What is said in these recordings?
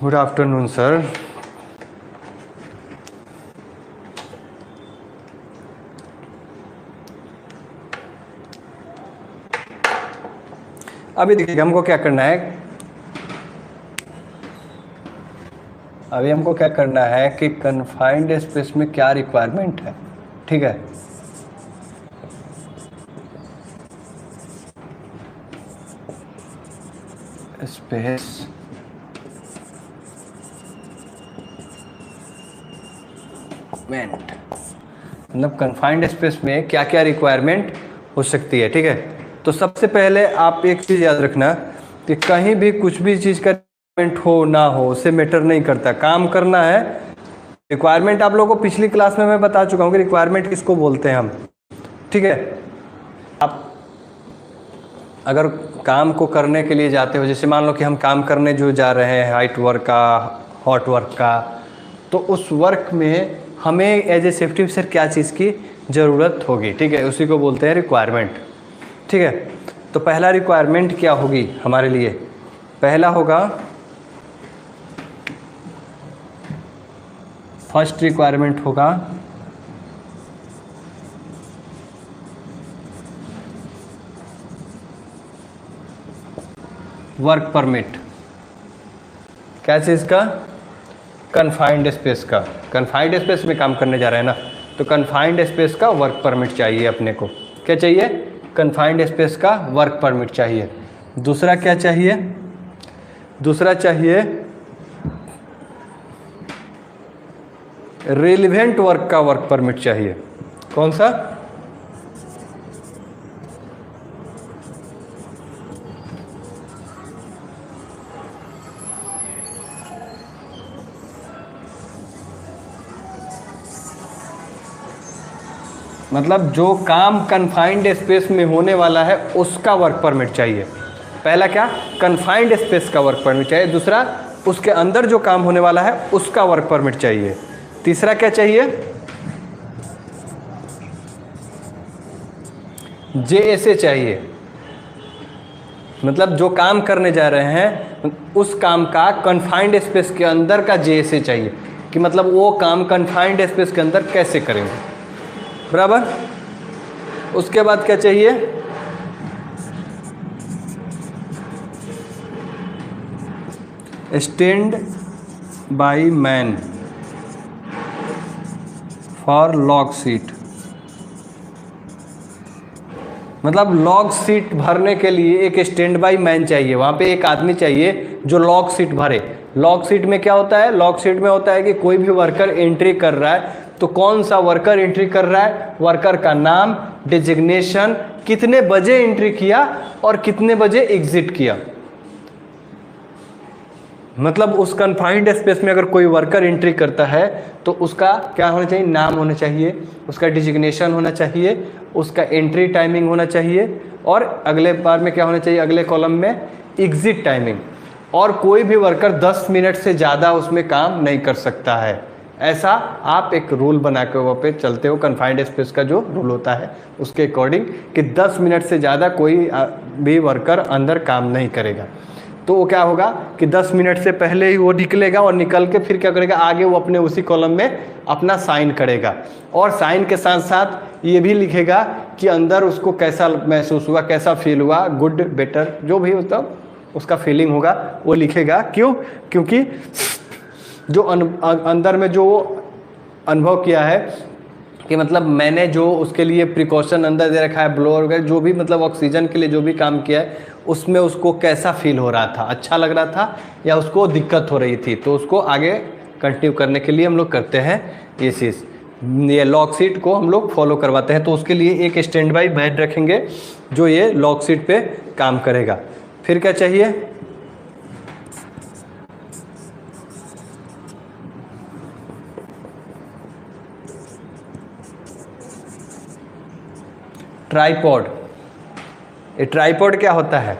Good afternoon sir. अभी देखिए हमको क्या करना है, अभी हमको क्या करना है कि कन्फाइंड स्पेस में क्या रिक्वायरमेंट है। ठीक है, स्पेस मतलब कन्फाइंड स्पेस में क्या क्या रिक्वायरमेंट हो सकती है। ठीक है, तो सबसे पहले आप एक चीज़ याद रखना कि कहीं भी कुछ भी चीज़ का रिक्वायरमेंट हो ना हो उससे मैटर नहीं करता, काम करना है। रिक्वायरमेंट आप लोगों को पिछली क्लास में मैं बता चुका हूँ कि रिक्वायरमेंट किसको बोलते हैं हम। ठीक है, आप अगर काम को करने के लिए जाते हो, जैसे मान लो कि हम काम करने जो जा रहे हैं हाइट वर्क का, हॉट वर्क का, तो उस वर्क में हमें एज ए सेफ्टी ऑफिसर क्या चीज़ की ज़रूरत होगी। ठीक है, उसी को बोलते हैं रिक्वायरमेंट। ठीक है, तो पहला रिक्वायरमेंट क्या होगी हमारे लिए, पहला होगा फर्स्ट रिक्वायरमेंट होगा वर्क परमिट। क्या चीज़ का? कन्फाइंड स्पेस का। कन्फाइंड स्पेस में काम करने जा रहे हैं ना, तो कन्फाइंड स्पेस का वर्क परमिट चाहिए अपने को। क्या चाहिए? कन्फाइंड स्पेस का वर्क परमिट चाहिए। दूसरा क्या चाहिए? दूसरा चाहिए रिलेवेंट वर्क का वर्क परमिट चाहिए। कौन सा? मतलब जो काम कन्फाइंड स्पेस में होने वाला है उसका वर्क परमिट चाहिए। पहला क्या? कन्फाइंड स्पेस का वर्क परमिट चाहिए। दूसरा, उसके अंदर जो काम होने वाला है उसका वर्क परमिट चाहिए। तीसरा क्या चाहिए? जेएसए चाहिए। मतलब जो काम करने जा रहे हैं उस काम का कन्फाइंड स्पेस के अंदर का जेएसए चाहिए, कि मतलब वो काम कन्फाइंड स्पेस के अंदर कैसे करेंगे। बराबर। उसके बाद क्या चाहिए? Stand by man for log seat. मतलब लॉग सीट भरने के लिए एक स्टैंड बाय मैन चाहिए, वहाँ पे एक आदमी चाहिए जो लॉग सीट भरे। लॉग सीट में क्या होता है? लॉग सीट में होता है कि कोई भी वर्कर एंट्री कर रहा है तो कौन सा वर्कर एंट्री कर रहा है, वर्कर का नाम, डिजिग्नेशन, कितने बजे एंट्री किया और कितने बजे एग्जिट किया। मतलब उस कन्फाइंड स्पेस में अगर कोई वर्कर एंट्री करता है तो उसका क्या होना चाहिए? नाम होना चाहिए, उसका डिजिग्नेशन होना चाहिए, उसका एंट्री टाइमिंग होना चाहिए, और अगले बार में क्या होना चाहिए? अगले कॉलम में एग्जिट टाइमिंग। और कोई भी वर्कर 10 मिनट से ज़्यादा उसमें काम नहीं कर सकता है। ऐसा आप एक रूल बना के वहाँ पे चलते हो। कन्फाइंड स्पेस का जो रूल होता है उसके अकॉर्डिंग कि 10 मिनट से ज़्यादा कोई भी वर्कर अंदर काम नहीं करेगा। तो वो क्या होगा कि 10 मिनट से पहले ही वो निकलेगा और निकल के फिर क्या करेगा? आगे वो अपने उसी कॉलम में अपना साइन करेगा, और साइन के साथ साथ ये भी लिखेगा कि अंदर उसको कैसा महसूस हुआ, कैसा फील हुआ, गुड, बेटर, जो भी होता उसका फीलिंग होगा वो लिखेगा। क्यों? क्योंकि जो अंदर में जो अनुभव किया है कि मतलब मैंने जो उसके लिए प्रिकॉशन अंदर दे रखा है, ब्लोअर वगैरह जो भी मतलब ऑक्सीजन के लिए जो भी काम किया है उसमें उसको कैसा फील हो रहा था, अच्छा लग रहा था या उसको दिक्कत हो रही थी, तो उसको आगे कंटिन्यू करने के लिए हम लोग करते हैं ये चीज़। ये लॉग सीट को हम लोग फॉलो करवाते हैं, तो उसके लिए एक स्टैंड बाय मैन रखेंगे जो ये लॉग सीट पे काम करेगा। फिर क्या चाहिए? ट्राइपॉड। ये ट्राइपॉड क्या होता है?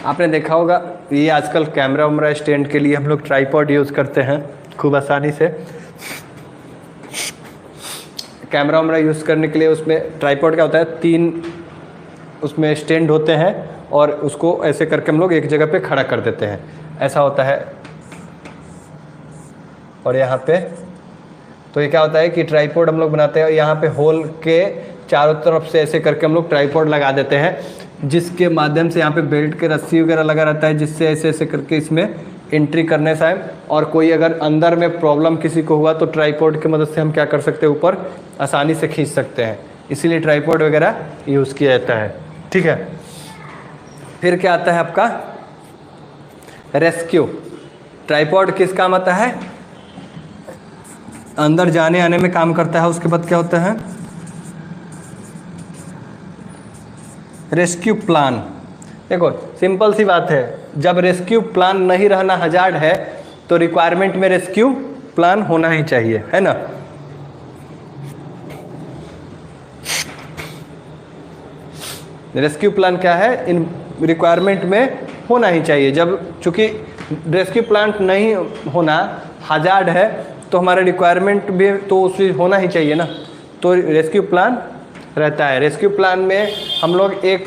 आपने देखा होगा, ये आजकल कैमरा वैमरा स्टैंड के लिए हम लोग ट्राइपॉड यूज़ करते हैं खूब आसानी से। कैमरा वैमरा यूज़ करने के लिए उसमें ट्राइपॉड क्या होता है? 3 उसमें स्टैंड होते हैं और उसको ऐसे करके हम लोग एक जगह पे खड़ा कर देते हैं। ऐसा होता है और यहाँ पे। तो ये क्या होता है कि ट्राइपॉड हम लोग बनाते हैं और यहाँ पे होल के चारों तरफ से ऐसे करके हम लोग ट्राइपॉड लगा देते हैं, जिसके माध्यम से यहाँ पे बेल्ट के रस्सी वगैरह लगा रहता है, जिससे ऐसे ऐसे करके इसमें एंट्री करने से। और कोई अगर अंदर में प्रॉब्लम किसी को हुआ तो ट्राइपॉड की मदद से हम क्या कर सकते हैं, ऊपर आसानी से खींच सकते हैं, इसीलिए ट्राइपॉड वगैरह यूज़ किया जाता है। ठीक है, फिर क्या आता है आपका रेस्क्यू। ट्राइपॉड किस काम आता है, अंदर जाने आने में काम करता है। उसके बाद क्या होता है रेस्क्यू प्लान। देखो सिंपल सी बात है, जब रेस्क्यू प्लान नहीं रहना हजार्ड है तो रिक्वायरमेंट में रेस्क्यू प्लान होना ही चाहिए, है ना। रेस्क्यू प्लान क्या है, इन रिक्वायरमेंट में होना ही चाहिए। जब चूँकि रेस्क्यू प्लान नहीं होना हजार्ड है तो हमारा रिक्वायरमेंट भी तो उसमें होना ही चाहिए ना, तो रेस्क्यू प्लान रहता है। रेस्क्यू प्लान में हम लोग एक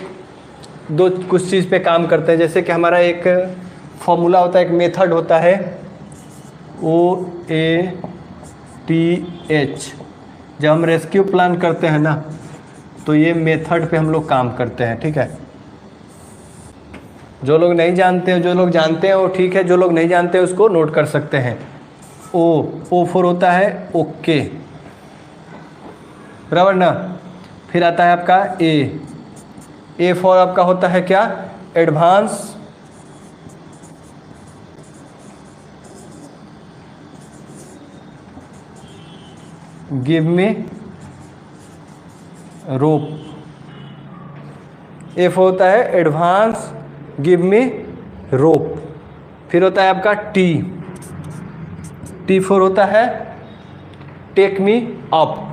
दो कुछ चीज़ पे काम करते हैं, जैसे कि हमारा एक फॉर्मूला होता है, एक मेथड होता है OATH। जब हम रेस्क्यू प्लान करते हैं ना तो ये मेथड पे हम लोग काम करते हैं। ठीक है, जो लोग नहीं जानते हैं, जो लोग जानते हैं वो ठीक है, जो लोग नहीं जानते हैं उसको नोट कर सकते हैं। O फॉर होता है ओके, बराबर ना। फिर आता है आपका A फॉर आपका होता है क्या, एडवांस गिव मी रोप। F होता है एडवांस गिव मी रोप। फिर होता है आपका T फॉर होता है टेक मी अप।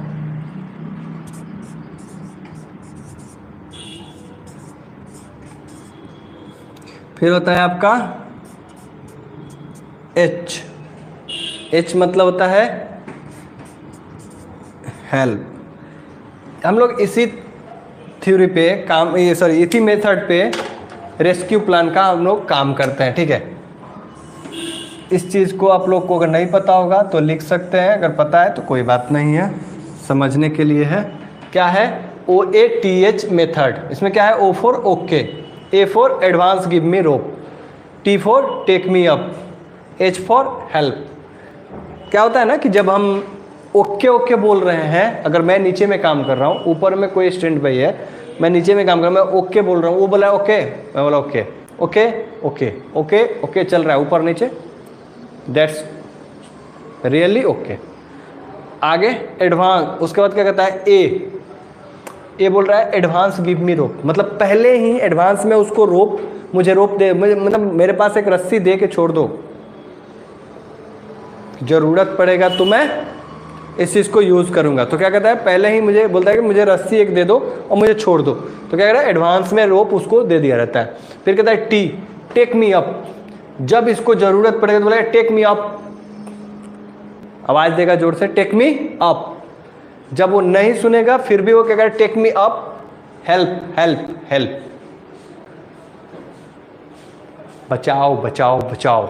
फिर होता है आपका H मतलब होता है हेल्प। हम लोग इसी थ्योरी पे काम, इसी मेथड पे रेस्क्यू प्लान का हम लोग काम करते हैं। ठीक है, इस चीज़ को आप लोग को अगर नहीं पता होगा तो लिख सकते हैं, अगर पता है तो कोई बात नहीं है, समझने के लिए है। क्या है OATH मेथड। इसमें क्या है, O for okay, A for advance give me rope, T for take me up, H for help. क्या होता है ना कि जब हम ओके बोल रहे हैं, अगर मैं नीचे में काम कर रहा हूँ, ऊपर में कोई स्टूडेंट भाई है, मैं नीचे में काम कर रहा हूँ, मैं ओके बोल रहा हूँ, वो बोला है ओके, मैं बोला okay okay okay okay okay चल रहा है ऊपर नीचे, दैट्स रियली ओके। आगे एडवांस, उसके बाद क्या कहता है ए बोल रहा है एडवांस गिव मी रोप, मतलब पहले ही एडवांस में उसको रोप, मुझे रोप दे, मुझे मतलब मेरे पास एक रस्सी दे के छोड़ दो, ज़रूरत पड़ेगा तो मैं इस चीज़ को यूज़ करूँगा। तो क्या कहता है, पहले ही मुझे बोलता है कि मुझे रस्सी एक दे दो और मुझे छोड़ दो, तो क्या कहता है एडवांस में रोप उसको दे दिया रहता है। फिर कहता है टी टेक मी अप, जब इसको ज़रूरत पड़ेगा तो बोलेगा टेक मी अप, आवाज़ देगा जोर से टेक मी अप। जब वो नहीं सुनेगा फिर भी वो क्या कहेगा take me up, help help help, बचाओ बचाओ बचाओ,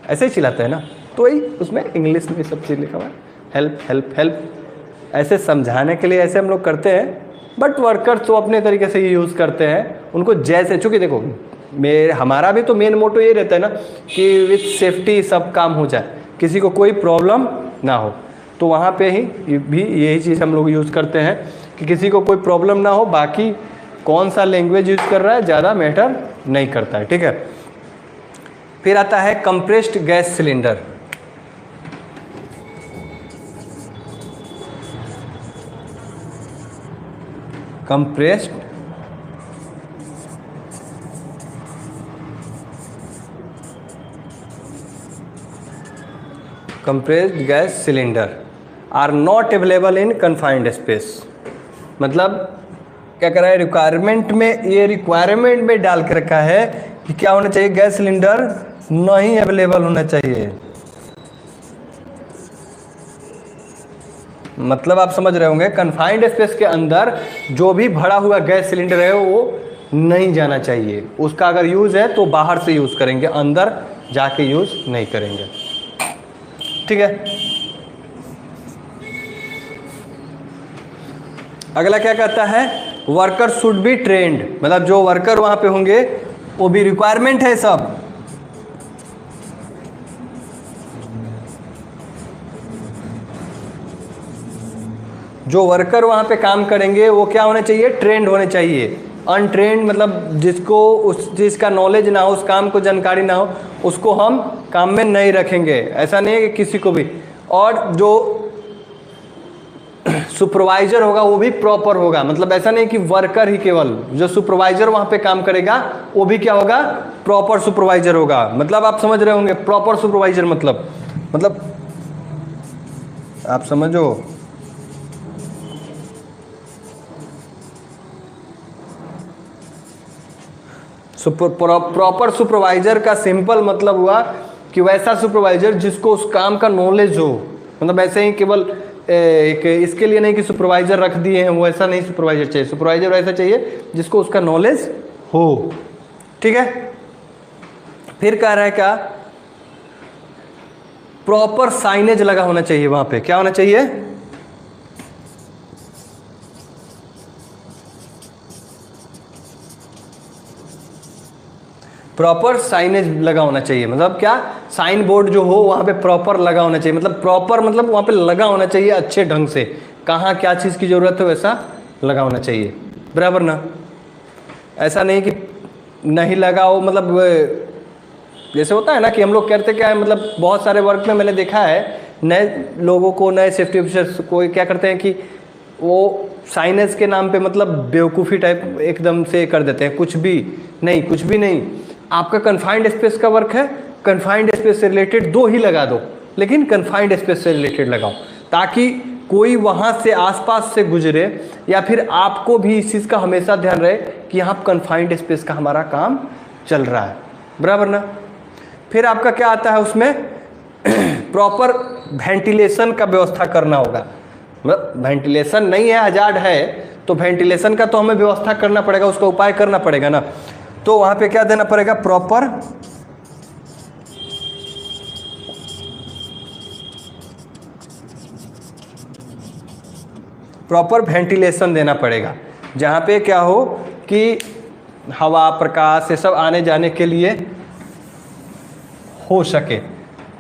ऐसे ही चिल्लाता है ना। तो वही उसमें इंग्लिश में सब चीज़ लिखा हुआ है, हेल्प हेल्प हेल्प, ऐसे समझाने के लिए ऐसे हम लोग करते हैं। बट वर्कर तो अपने तरीके से ही यूज़ करते हैं, उनको जैसे, चूँकि देखो हमारा भी तो मेन मोटो ये रहता है ना कि विथ सेफ्टी सब काम हो जाए, किसी को कोई प्रॉब्लम ना हो। तो वहाँ पे ही भी यही चीज़ हम लोग यूज़ करते हैं कि किसी को कोई प्रॉब्लम ना हो, बाकी कौन सा लैंग्वेज यूज़ कर रहा है ज़्यादा मैटर नहीं करता है। ठीक है, फिर आता है compressed gas cylinder. compressed gas cylinder are not available in confined space। मतलब क्या कर रहा है, रिक्वायरमेंट में, ये रिक्वायरमेंट में डाल के रखा है कि क्या होना चाहिए, गैस सिलेंडर नहीं अवेलेबल होना चाहिए। मतलब आप समझ रहे होंगे, कन्फाइंड स्पेस के अंदर जो भी भरा हुआ गैस सिलेंडर है वो नहीं जाना चाहिए। उसका अगर यूज़ है तो बाहर से यूज़ करेंगे, अंदर जाके यूज़ नहीं करेंगे। ठीक है। अगला क्या कहता है, वर्कर शुड बी ट्रेंड, मतलब जो वर्कर वहां पे होंगे वो भी रिक्वायरमेंट है सब। जो वर्कर वहां पे काम करेंगे वो क्या होने चाहिए, ट्रेंड होने चाहिए। अनट्रेंड मतलब जिसको उस चीज़ का नॉलेज ना हो, उस काम को जानकारी ना हो, उसको हम काम में नहीं रखेंगे। ऐसा नहीं है कि किसी को भी। और जो सुपरवाइजर होगा वो भी प्रॉपर होगा, मतलब ऐसा नहीं कि वर्कर ही केवल, जो सुपरवाइजर वहां पे काम करेगा वो भी क्या होगा, प्रॉपर सुपरवाइजर होगा। मतलब आप समझ रहे होंगे प्रॉपर सुपरवाइजर मतलब आप समझो। प्रॉपर सुपरवाइजर का सिंपल मतलब हुआ कि वैसा सुपरवाइजर जिसको उस काम का नॉलेज हो। मतलब ऐसे ही केवल एक इसके लिए नहीं कि सुपरवाइजर रख दिए हैं, वो ऐसा नहीं सुपरवाइजर चाहिए। सुपरवाइजर ऐसा चाहिए जिसको उसका नॉलेज हो, ठीक है। फिर कह रहा है क्या, प्रॉपर साइनेज लगा होना चाहिए वहां पे। क्या होना चाहिए, प्रॉपर साइनेज लगा होना चाहिए। मतलब क्या, साइन बोर्ड जो हो वहाँ पे प्रॉपर लगा होना चाहिए। मतलब प्रॉपर मतलब वहाँ पे लगा होना चाहिए अच्छे ढंग से, कहाँ क्या चीज़ की ज़रूरत है वैसा लगा होना चाहिए, बराबर ना। ऐसा नहीं कि नहीं लगा हो, मतलब जैसे होता है ना कि हम लोग करते क्या है, मतलब बहुत सारे वर्क में मैंने देखा है नए लोगों को, नए सेफ्टी ऑफिसर्स को क्या करते हैं कि वो साइनेज के नाम पे मतलब बेवकूफ़ी टाइप एकदम से कर देते हैं। कुछ भी नहीं। आपका कन्फाइंड स्पेस का वर्क है, कन्फाइंड स्पेस से रिलेटेड 2 ही लगा दो, लेकिन कन्फाइंड स्पेस से रिलेटेड लगाओ, ताकि कोई वहाँ से आसपास से गुजरे या फिर आपको भी इस चीज़ का हमेशा ध्यान रहे कि यहाँ कन्फाइंड स्पेस का हमारा काम चल रहा है, बराबर ना। फिर आपका क्या आता है उसमें, प्रॉपर वेंटिलेशन का व्यवस्था करना होगा। मतलब वेंटिलेशन नहीं है, हजार्ड है, तो वेंटिलेशन का तो हमें व्यवस्था करना पड़ेगा, उसका उपाय करना पड़ेगा ना। तो वहां पे क्या देना पड़ेगा, प्रॉपर वेंटिलेशन देना पड़ेगा, जहां पे क्या हो कि हवा प्रकाश ये सब आने जाने के लिए हो सके,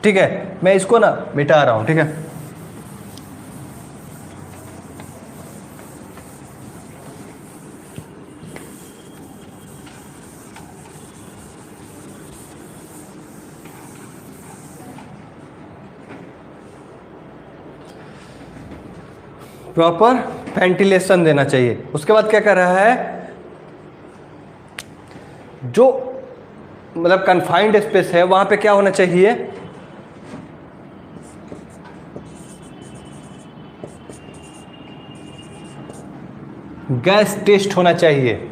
ठीक है। मैं इसको ना मिटा रहा हूं, ठीक है। प्रॉपर वेंटिलेशन देना चाहिए। उसके बाद क्या कर रहा है, जो मतलब कन्फाइंड स्पेस है वहां पे क्या होना चाहिए, गैस टेस्ट होना चाहिए।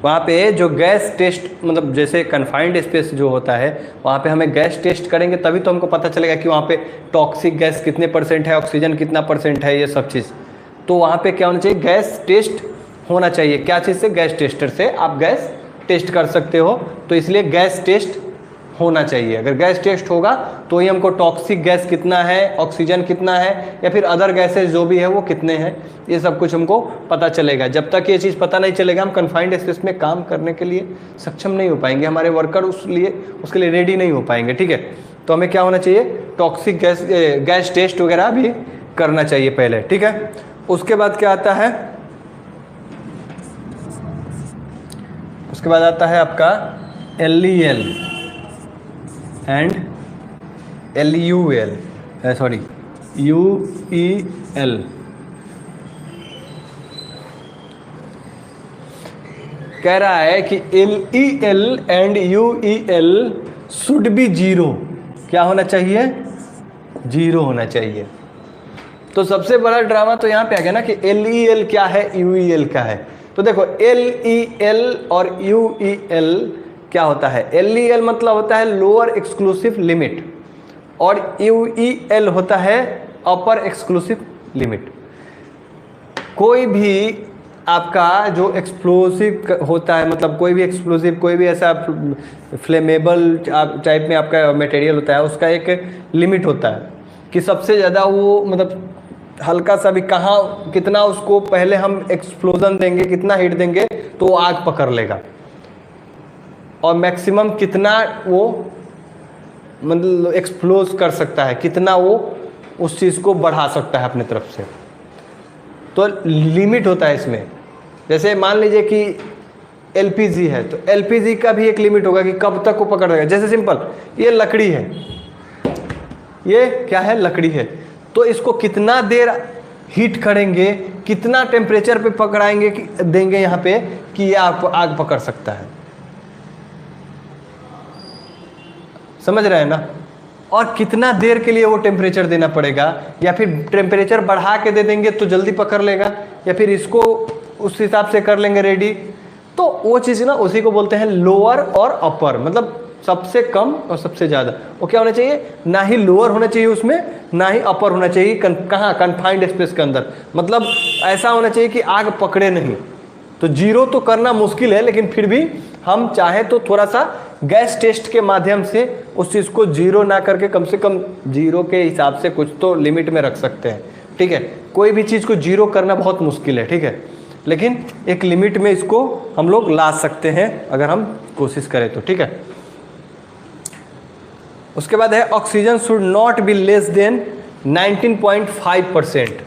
वहाँ पे जो गैस टेस्ट, मतलब जैसे कन्फाइंड स्पेस जो होता है वहाँ पे हमें गैस टेस्ट करेंगे तभी तो हमको पता चलेगा कि वहाँ पे टॉक्सिक गैस कितने % है, ऑक्सीजन कितना % है, ये सब चीज़। तो वहाँ पे क्या होना चाहिए, गैस टेस्ट होना चाहिए। क्या चीज़ से, गैस टेस्टर से आप गैस टेस्ट कर सकते हो, तो इसलिए गैस टेस्ट होना चाहिए। अगर गैस टेस्ट होगा तो ही हमको टॉक्सिक गैस कितना है, ऑक्सीजन कितना है, या फिर अदर गैसेज जो भी है वो कितने हैं, ये सब कुछ हमको पता चलेगा। जब तक ये चीज़ पता नहीं चलेगा हम कन्फाइंड स्पेस में काम करने के लिए सक्षम नहीं हो पाएंगे, हमारे वर्कर उसके लिए रेडी नहीं हो पाएंगे, ठीक है। तो हमें क्या होना चाहिए, टॉक्सिक गैस टेस्ट वगैरह भी करना चाहिए पहले, ठीक है। उसके बाद क्या आता है, उसके बाद आता है आपका LEL and LUL, sorry UEL। कह रहा है कि LEL and UEL should be 0। क्या होना चाहिए, 0 होना चाहिए। तो सबसे बड़ा ड्रामा तो यहाँ पे आ गया ना कि LEL क्या है, UEL क्या है। तो देखो LEL और UEL क्या होता है, LEL मतलब होता है लोअर एक्सक्लूसिव लिमिट और UEL होता है अपर एक्सक्लूसिव लिमिट। कोई भी आपका जो एक्सप्लोसिव होता है, मतलब कोई भी एक्सप्लोसिव, कोई भी ऐसा फ्लेमेबल टाइप में आपका मटेरियल होता है, उसका एक लिमिट होता है कि सबसे ज़्यादा वो मतलब हल्का सा भी कहाँ कितना उसको पहले हम एक्सप्लोजन देंगे, कितना हीट देंगे तो वो आग पकड़ लेगा, और मैक्सिमम कितना वो मतलब एक्सप्लोज कर सकता है, कितना वो उस चीज़ को बढ़ा सकता है अपने तरफ से। तो लिमिट होता है इसमें। जैसे मान लीजिए कि एलपीजी है, तो एलपीजी का भी एक लिमिट होगा कि कब तक वो पकड़ रहेगा। जैसे सिंपल, ये लकड़ी है, ये क्या है, लकड़ी है, तो इसको कितना देर हीट करेंगे, कितना टेम्परेचर पे पकड़ाएंगे देंगे यहाँ पे कि ये आग पकड़ सकता है। समझ रहे हैं ना? और कितना देर के लिए वो टेम्परेचर देना पड़ेगा, या फिर टेम्परेचर बढ़ा के दे देंगे तो जल्दी पकड़ लेगा, या फिर इसको उस हिसाब से कर लेंगे रेडी। तो वो चीज़ ना, उसी को बोलते हैं लोअर और अपर, मतलब सबसे कम और सबसे ज़्यादा। वो क्या होना चाहिए, ना ही लोअर होना चाहिए उसमें, ना ही अपर होना चाहिए। कहाँ, कन्फाइंड स्पेस के अंदर, मतलब ऐसा होना चाहिए कि आग पकड़े नहीं। तो जीरो तो करना मुश्किल है, लेकिन फिर भी हम चाहे तो थोड़ा सा गैस टेस्ट के माध्यम से उस चीज़ को जीरो ना करके कम से कम जीरो के हिसाब से कुछ तो लिमिट में रख सकते हैं। ठीक है, कोई भी चीज़ को जीरो करना बहुत मुश्किल है, ठीक है, लेकिन एक लिमिट में इसको हम लोग ला सकते हैं अगर हम कोशिश करें तो। ठीक है, उसके बाद है oxygen should not be less than 19.5%।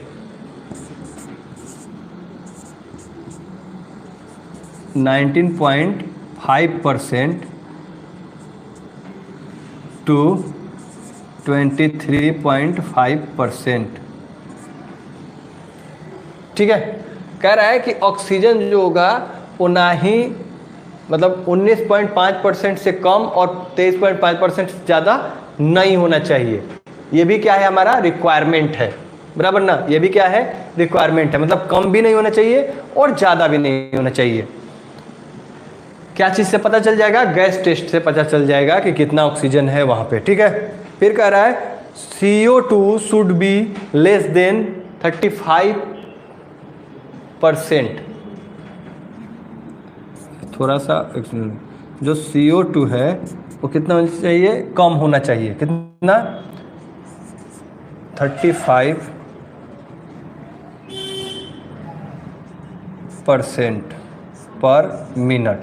19.5% to 23.5%। ठीक है, कह रहा है कि ऑक्सीजन जो होगा वो ना ही मतलब 19.5% से कम और 23.5% से ज़्यादा नहीं होना चाहिए। ये भी क्या है, हमारा रिक्वायरमेंट है, बराबर ना? ये भी क्या है, रिक्वायरमेंट है, मतलब कम भी नहीं होना चाहिए और ज़्यादा भी नहीं होना चाहिए। क्या चीज़ से पता चल जाएगा, गैस टेस्ट से पता चल जाएगा कि कितना ऑक्सीजन है वहाँ पे। ठीक है, फिर कह रहा है CO2 should be less than 35%। थोड़ा सा जो CO2 है वो कितना होना चाहिए, कम होना चाहिए। कितना, 35% पर मिनट।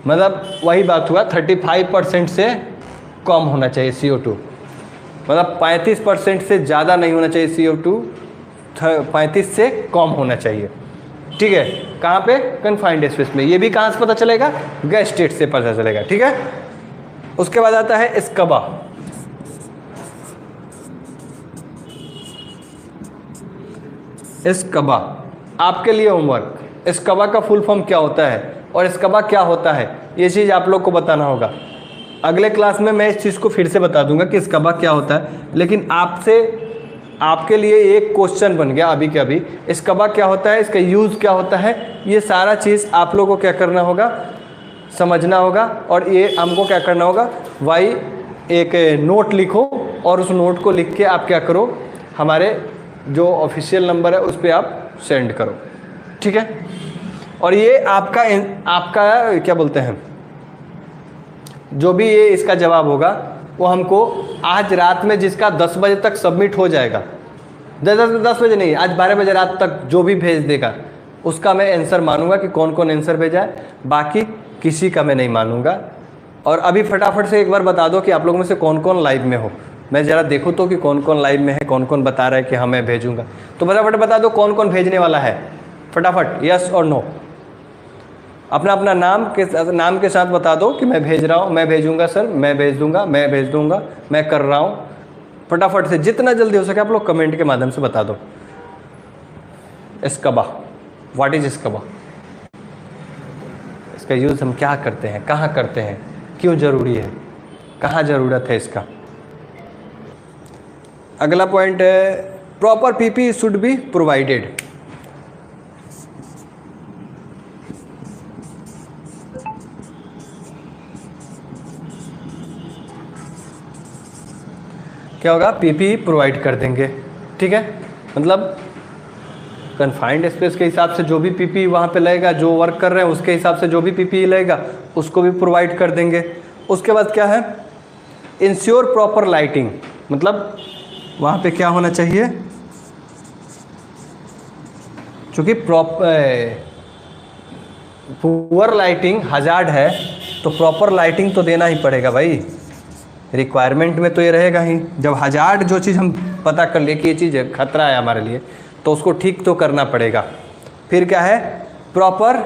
मतलब वही बात हुआ, 35% से कम होना चाहिए CO2, मतलब 35% से ज़्यादा नहीं होना चाहिए CO2, 35 से कम होना चाहिए। ठीक है, कहाँ पे, कन्फाइंड स्पेस में। ये भी कहाँ से पता चलेगा, गैस स्टेट से पता चलेगा। ठीक है, उसके बाद आता है स्कबा। स्कबा आपके लिए होमवर्क, स्कबा का फुल फॉर्म क्या होता है और स्कबा क्या होता है, ये चीज़ आप लोग को बताना होगा। अगले क्लास में मैं इस चीज़ को फिर से बता दूंगा कि स्कबा क्या होता है, लेकिन आपके लिए एक क्वेश्चन बन गया अभी के अभी, स्कबा क्या होता है, इसका यूज़ क्या होता है, ये सारा चीज़ आप लोगों को क्या करना होगा, समझना होगा। और ये हमको क्या करना होगा, भाई एक नोट लिखो और उस नोट को लिख के आप क्या करो, हमारे जो ऑफिशियल नंबर है उस पर आप सेंड करो। ठीक है, और ये आपका क्या बोलते हैं, जो भी ये इसका जवाब होगा वो हमको आज रात में, जिसका 10 बजे तक सबमिट हो जाएगा, 10 बजे नहीं, आज 12 बजे रात तक जो भी भेज देगा उसका मैं आंसर मानूंगा कि कौन कौन आंसर भेजा है, बाकी किसी का मैं नहीं मानूंगा। और अभी फटाफट से एक बार बता दो कि आप लोगों में से कौन कौन लाइव में हो, मैं ज़रा देखूँ तो कि कौन कौन लाइव में है, कौन कौन बता रहा है कि हाँ मैं भेजूँगा। तो फटाफट बता दो कौन कौन भेजने वाला है, फटाफट, यस और नो। अपना अपना नाम के साथ बता दो कि मैं भेज रहा हूँ, मैं भेजूँगा सर, मैं भेज दूँगा, मैं भेज दूँगा, मैं कर रहा हूँ। फटाफट से जितना जल्दी हो सके आप लोग कमेंट के माध्यम से बता दो। स्कबा, व्हाट इज स्कबा, इसका यूज़ हम क्या करते हैं, कहाँ करते हैं, क्यों ज़रूरी है, कहाँ ज़रूरत है इसका। अगला पॉइंट है proper PP should be provided. क्या होगा, पीपी प्रोवाइड कर देंगे। ठीक है, मतलब कन्फाइंड स्पेस के हिसाब से जो भी पीपी वहाँ पे लगेगा, जो वर्क कर रहे हैं उसके हिसाब से जो भी पीपी लगेगा उसको भी प्रोवाइड कर देंगे। उसके बाद क्या है, इंश्योर प्रॉपर लाइटिंग, मतलब वहाँ पे क्या होना चाहिए, चूँकि पुअर लाइटिंग हजार्ड है तो प्रॉपर लाइटिंग तो देना ही पड़ेगा भाई, रिक्वायरमेंट में तो ये रहेगा ही। जब हजार्ड जो चीज़ हम पता कर लिए कि ये चीज़ खतरा है हमारे लिए तो उसको ठीक तो करना पड़ेगा। फिर क्या है, प्रॉपर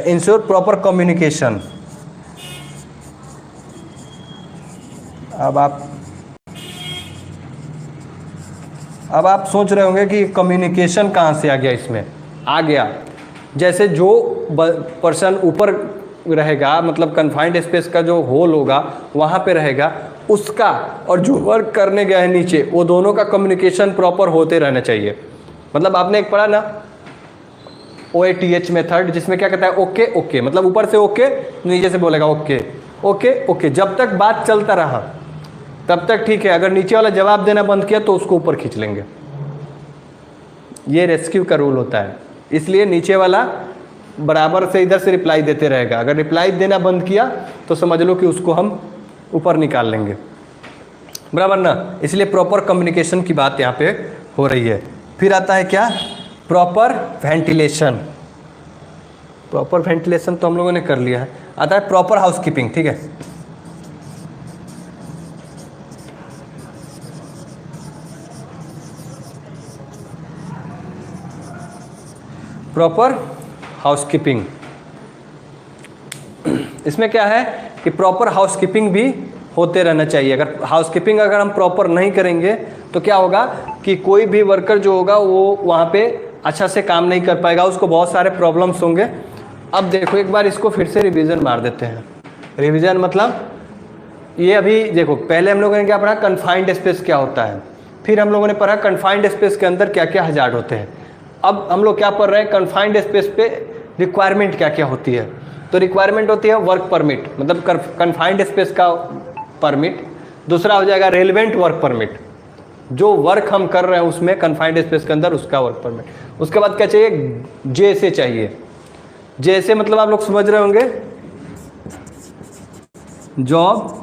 इंश्योर प्रॉपर कम्युनिकेशन। अब आप सोच रहे होंगे कि कम्युनिकेशन कहाँ से आ गया, इसमें आ गया जैसे जो पर्सन ऊपर रहेगा, मतलब कन्फाइंड स्पेस का जो होल होगा वहाँ पे रहेगा, उसका और जो वर्क करने गया है नीचे, वो दोनों का कम्युनिकेशन प्रॉपर होते रहना चाहिए। मतलब आपने एक पढ़ा ना OATH मेथड, जिसमें क्या कहता है, ओके ओके, मतलब ऊपर से ओके, नीचे से बोलेगा ओके ओके ओके। जब तक बात चलता रहा तब तक ठीक है, अगर नीचे वाला जवाब देना बंद किया तो उसको ऊपर खींच लेंगे। ये रेस्क्यू का रूल होता है, इसलिए नीचे वाला बराबर से इधर से रिप्लाई देते रहेगा। अगर रिप्लाई देना बंद किया तो समझ लो कि उसको हम ऊपर निकाल लेंगे, बराबर ना। इसलिए प्रॉपर कम्युनिकेशन की बात यहाँ पे हो रही है। फिर आता है क्या, प्रॉपर वेंटिलेशन। प्रॉपर वेंटिलेशन तो हम लोगों ने कर लिया है। आता है प्रॉपर हाउसकीपिंग, ठीक है। प्रॉपर हाउसकीपिंग, इसमें क्या है कि प्रॉपर हाउसकीपिंग भी होते रहना चाहिए। अगर हाउसकीपिंग अगर हम प्रॉपर नहीं करेंगे तो क्या होगा कि कोई भी वर्कर जो होगा वो वहाँ पे अच्छा से काम नहीं कर पाएगा, उसको बहुत सारे प्रॉब्लम्स होंगे। अब देखो एक बार इसको फिर से रिवीजन मार देते हैं। रिवीजन मतलब ये अभी देखो, पहले हम लोगों ने क्या पढ़ा, कन्फाइंड स्पेस क्या होता है, फिर हम लोगों ने पढ़ा कन्फाइंड स्पेस के अंदर क्या क्या हजार्ड होते हैं। अब हम लोग क्या पढ़ रहे हैं, कन्फाइंड स्पेस पे रिक्वायरमेंट क्या क्या होती है। तो रिक्वायरमेंट होती है वर्क परमिट, मतलब कन्फाइंड स्पेस का परमिट। दूसरा हो जाएगा रेलिवेंट वर्क परमिट, जो वर्क हम कर रहे हैं उसमें कन्फाइंड स्पेस के अंदर उसका वर्क परमिट। उसके बाद क्या चाहिए, JSA चाहिए। JSA मतलब आप लोग समझ रहे होंगे, जॉब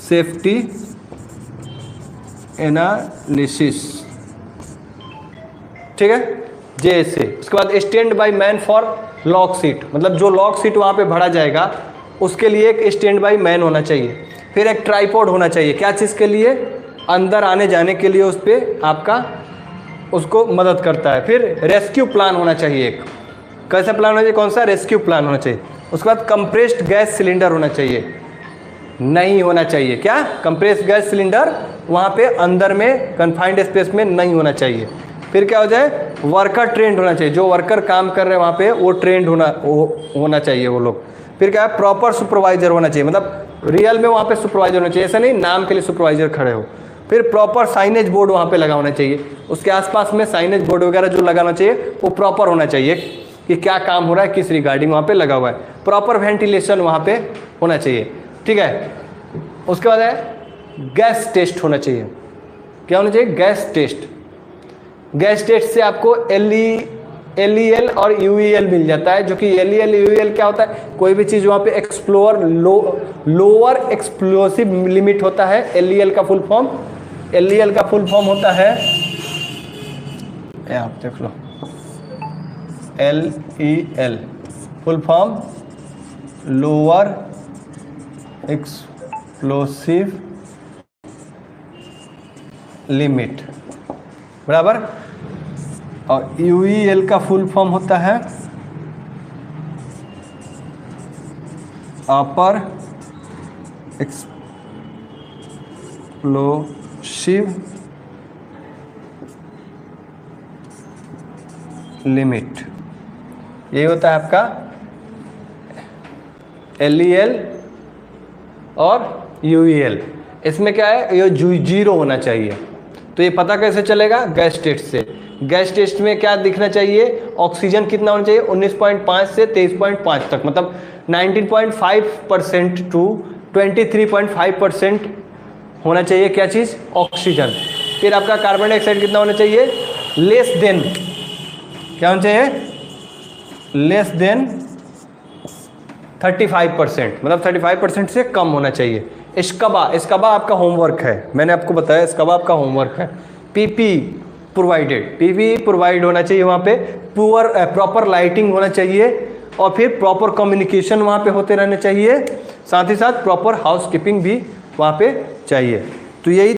सेफ्टी एनालिसिस, ठीक है, JSA। उसके बाद stand by man for lock seat, मतलब जो लॉक सीट वहाँ पे भरा जाएगा उसके लिए एक स्टैंड बाई मैन होना चाहिए। फिर एक ट्राइपॉड होना चाहिए, क्या चीज़ के लिए, अंदर आने जाने के लिए उस पर आपका उसको मदद करता है। फिर रेस्क्यू प्लान होना चाहिए, एक कैसा प्लान होना चाहिए, कौन सा, रेस्क्यू प्लान होना चाहिए। उसके बाद कंप्रेस्ड गैस सिलेंडर होना चाहिए, नहीं होना चाहिए, क्या, कंप्रेस्ड गैस सिलेंडर वहाँ पे अंदर में कन्फाइंड स्पेस में नहीं होना चाहिए। फिर क्या हो जाए, वर्कर ट्रेंड होना चाहिए, जो वर्कर काम कर रहे हैं वहाँ पे वो ट्रेंड होना चाहिए वो लोग। फिर क्या है, प्रॉपर सुपरवाइजर होना चाहिए, मतलब रियल में वहाँ पे सुपरवाइजर होना चाहिए, ऐसा नहीं नाम के लिए सुपरवाइजर खड़े हो। फिर प्रॉपर साइनेज बोर्ड वहाँ पे लगा होना चाहिए, उसके आसपास में साइनेज बोर्ड वगैरह जो लगाना चाहिए वो प्रॉपर होना चाहिए कि क्या काम हो रहा है, किस रिगार्डिंग वहाँ पे लगा हुआ है। प्रॉपर वेंटिलेशन वहाँ पे होना चाहिए, ठीक है। उसके बाद है गैस टेस्ट होना चाहिए, क्या होना चाहिए, गैस टेस्ट। गैस टेस्ट से आपको LEL और UEL मिल जाता है, जो कि LEL UEL क्या होता है, कोई भी चीज़ वहाँ पे एक्सप्लोर लोअर एक्सप्लोसिव लिमिट होता है। LEL का फुल फॉर्म, LEL का फुल फॉर्म होता है, आप देख लो, LEL full form lower explosive limit, बराबर। और UEL का फुल फॉर्म होता है अपर एक्सप्लोसिव लिमिट। यही होता है आपका LEL और UEL। इसमें क्या है, ये 0 होना चाहिए। तो ये पता कैसे चलेगा, गैस टेस्ट से। गैस टेस्ट में क्या दिखना चाहिए, ऑक्सीजन कितना होना चाहिए, 19.5 से 23.5 तक, मतलब 19.5% टू 23.5% होना चाहिए, क्या चीज़, ऑक्सीजन। फिर आपका कार्बन डाइऑक्साइड कितना होना चाहिए, लेस देन, क्या होना चाहिए, लेस देन 35%, मतलब 35% से कम होना चाहिए। इसकबा, इसकबा आपका होमवर्क है, मैंने आपको बताया इसकबा आपका होमवर्क है। पीपी प्रोवाइडेड, पीपी प्रोवाइड होना चाहिए वहाँ पे, प्रॉपर लाइटिंग होना चाहिए, और फिर प्रॉपर कम्युनिकेशन वहाँ पे होते रहने चाहिए, साथ ही साथ प्रॉपर हाउस कीपिंग भी वहाँ पे चाहिए। तो यही